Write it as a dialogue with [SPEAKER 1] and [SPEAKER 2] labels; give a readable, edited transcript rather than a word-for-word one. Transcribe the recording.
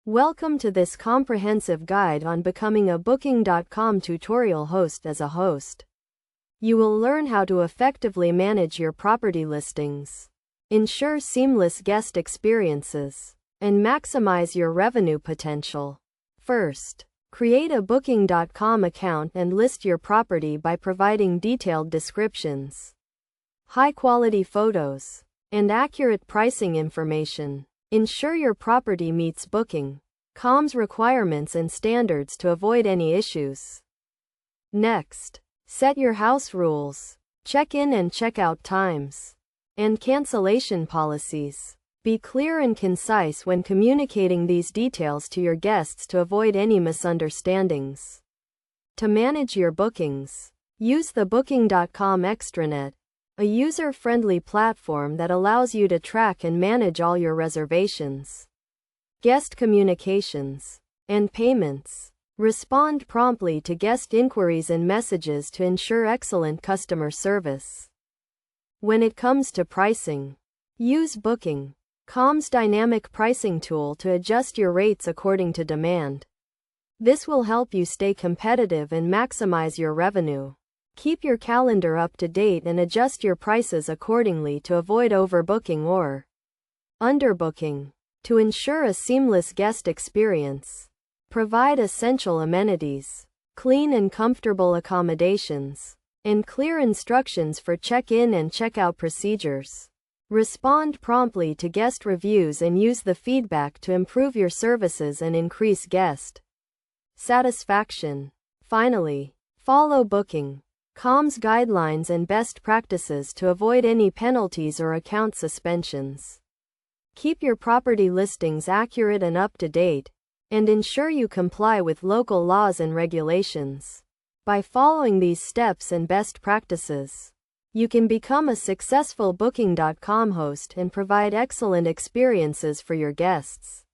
[SPEAKER 1] Welcome to this comprehensive guide on becoming a Booking.com tutorial host. As a host, you will learn how to effectively manage your property listings, ensure seamless guest experiences, and maximize your revenue potential. First, create a Booking.com account and list your property by providing detailed descriptions, high-quality photos, and accurate pricing information. Ensure your property meets Booking.com's requirements and standards to avoid any issues. Next, set your house rules, check-in and check-out times, and cancellation policies. Be clear and concise when communicating these details to your guests to avoid any misunderstandings. To manage your bookings, use the Booking.com extranet, a user-friendly platform that allows you to track and manage all your reservations, guest communications, and payments. Respond promptly to guest inquiries and messages to ensure excellent customer service. When it comes to pricing, use Booking.com's dynamic pricing tool to adjust your rates according to demand. This will help you stay competitive and maximize your revenue. Keep your calendar up to date and adjust your prices accordingly to avoid overbooking or underbooking. To ensure a seamless guest experience, provide essential amenities, clean and comfortable accommodations, and clear instructions for check-in and check-out procedures. Respond promptly to guest reviews and use the feedback to improve your services and increase guest satisfaction. Finally, follow Booking.com's guidelines and best practices to avoid any penalties or account suspensions. Keep your property listings accurate and up to date, and ensure you comply with local laws and regulations. By following these steps and best practices, you can become a successful Booking.com host and provide excellent experiences for your guests.